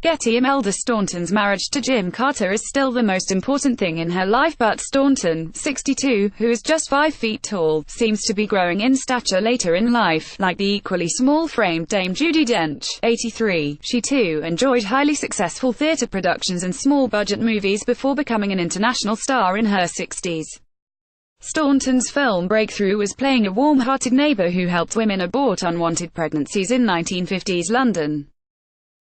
Imelda Staunton's marriage to Jim Carter is still the most important thing in her life, but Staunton, 62, who is just 5 feet tall, seems to be growing in stature later in life. Like the equally small-framed Dame Judi Dench, 83, she too enjoyed highly successful theatre productions and small-budget movies before becoming an international star in her 60s. Staunton's film breakthrough was playing a warm-hearted neighbour who helped women abort unwanted pregnancies in 1950s London.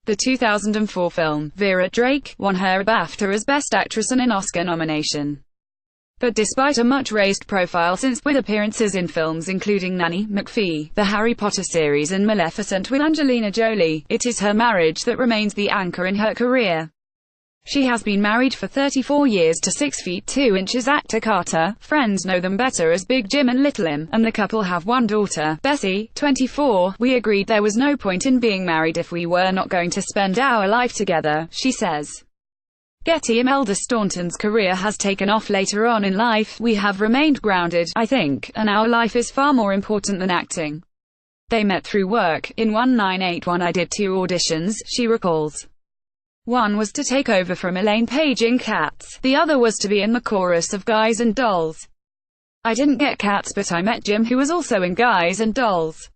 The 2004 film, Vera Drake, won her a Bafta as Best Actress and an Oscar nomination. But despite a much-raised profile since, with appearances in films including Nanny McPhee, the Harry Potter series and Maleficent with Angelina Jolie, it is her marriage that remains the anchor in her career. She has been married for 34 years to 6 feet 2 inches actor Carter. Friends know them better as Big Jim and Little Im, and the couple have one daughter, Bessie, 24. "We agreed there was no point in being married if we were not going to spend our life together," she says. Imelda Staunton's career has taken off later on in life. "We have remained grounded, I think, and our life is far more important than acting. They met through work. In 1981 I did 2 auditions," she recalls. One was to take over from Elaine Paige in Cats. The other was to be in the chorus of Guys and Dolls. I didn't get Cats, but I met Jim, who was also in Guys and Dolls.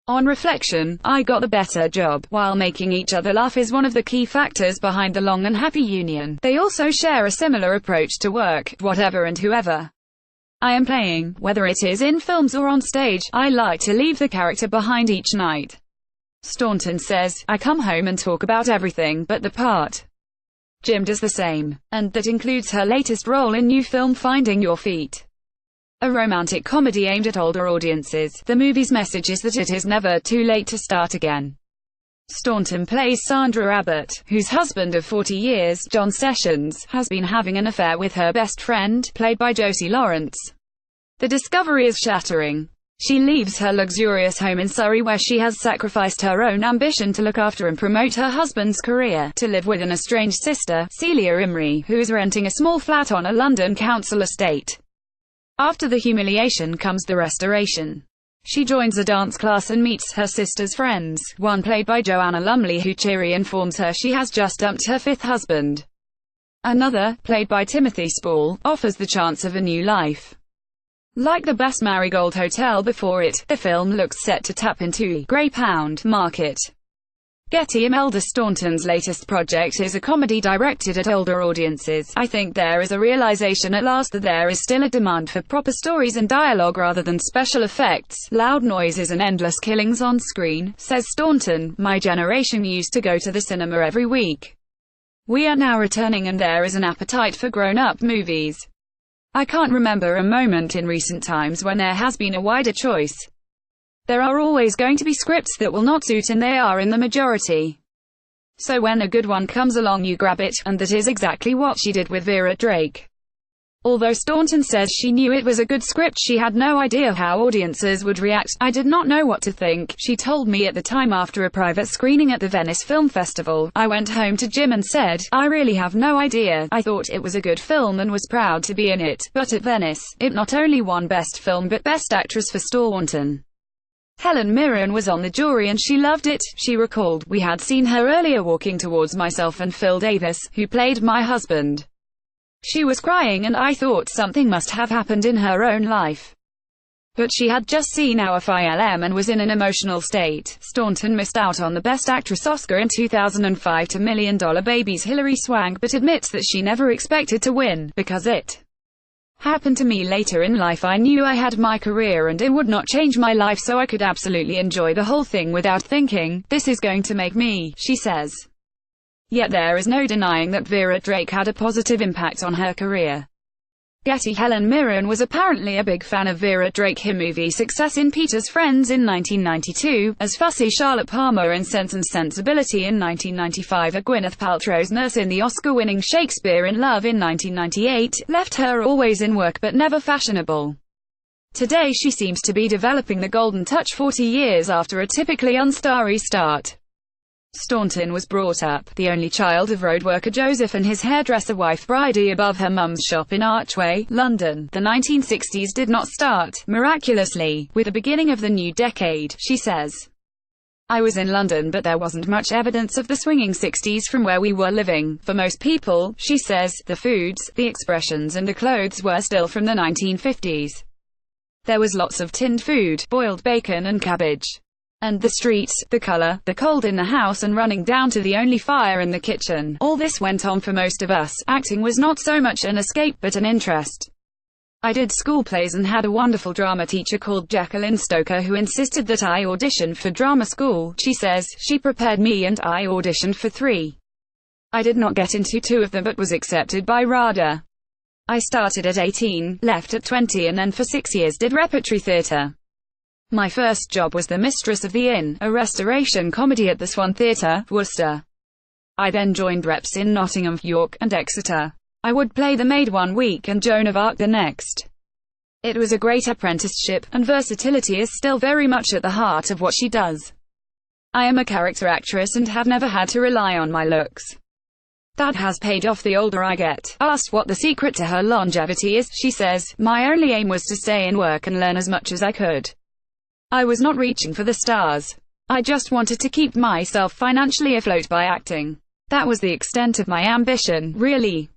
On reflection, I got the better job. While making each other laugh is one of the key factors behind the long and happy union, they also share a similar approach to work. Whatever and whoever I am playing, whether it is in films or on stage, I like to leave the character behind each night. Staunton says, "I come home and talk about everything but the part." Jim does the same. And that includes her latest role in new film Finding Your Feet, a romantic comedy aimed at older audiences. The movie's message is that it is never too late to start again. Staunton plays Sandra Abbott, whose husband of 40 years, John Sessions, has been having an affair with her best friend, played by Josie Lawrence. The discovery is shattering. She leaves her luxurious home in Surrey, where she has sacrificed her own ambition to look after and promote her husband's career, to live with an estranged sister, Celia Imrie, who is renting a small flat on a London council estate. After the humiliation comes the restoration. She joins a dance class and meets her sister's friends, one played by Joanna Lumley, who cheery informs her she has just dumped her 5th husband. Another, played by Timothy Spall, offers the chance of a new life. Like the Best Marigold Hotel before it, the film looks set to tap into the Grey Pound market. Imelda Staunton's latest project is a comedy directed at older audiences. "I think there is a realization at last that there is still a demand for proper stories and dialogue rather than special effects, loud noises and endless killings on screen," says Staunton. "My generation used to go to the cinema every week. We are now returning, and there is an appetite for grown-up movies. I can't remember a moment in recent times when there has been a wider choice. There are always going to be scripts that will not suit, and they are in the majority. So when a good one comes along you grab it," and that is exactly what she did with Vera Drake. Although Staunton says she knew it was a good script, she had no idea how audiences would react. "I did not know what to think," she told me at the time after a private screening at the Venice Film Festival. "I went home to Jim and said, I really have no idea. I thought it was a good film and was proud to be in it, but at Venice, it not only won Best Film but Best Actress for Staunton. Helen Mirren was on the jury and she loved it," she recalled. "We had seen her earlier walking towards myself and Phil Davis, who played my husband. She was crying and I thought something must have happened in her own life. But she had just seen our film and was in an emotional state." Staunton missed out on the Best Actress Oscar in 2005 to $1 Million Baby's Hilary Swank, but admits that she never expected to win, because it happened to me later in life. I knew I had my career and it would not change my life, so I could absolutely enjoy the whole thing without thinking, this is going to make me, she says. Yet there is no denying that Vera Drake had a positive impact on her career. Helen Mirren was apparently a big fan of Vera Drake. Her movie success in Peter's Friends in 1992, as fussy Charlotte Palmer in Sense and Sensibility in 1995, or Gwyneth Paltrow's nurse in the Oscar-winning Shakespeare in Love in 1998, left her always in work but never fashionable. Today she seems to be developing the golden touch 40 years after a typically unstarry start. Staunton was brought up, the only child of road worker Joseph and his hairdresser wife Bridie, above her mum's shop in Archway, London. The 1960s did not start, miraculously, with the beginning of the new decade, she says. I was in London, but there wasn't much evidence of the swinging 60s from where we were living. For most people, she says, the foods, the expressions and the clothes were still from the 1950s. There was lots of tinned food, boiled bacon and cabbage. And the streets, the colour, the cold in the house and running down to the only fire in the kitchen. All this went on for most of us. Acting was not so much an escape but an interest. I did school plays and had a wonderful drama teacher called Jacqueline Stoker who insisted that I audition for drama school. She says, she prepared me and I auditioned for 3. I did not get into 2 of them but was accepted by RADA. I started at 18, left at 20 and then for 6 years did repertory theatre. My first job was the Mistress of the Inn, a restoration comedy at the Swan Theatre, Worcester. I then joined reps in Nottingham, York, and Exeter. I would play the maid one week and Joan of Arc the next. It was a great apprenticeship, and versatility is still very much at the heart of what she does. I am a character actress and have never had to rely on my looks. That has paid off the older I get. Asked what the secret to her longevity is, she says, my only aim was to stay in work and learn as much as I could. I was not reaching for the stars. I just wanted to keep myself financially afloat by acting. That was the extent of my ambition, really.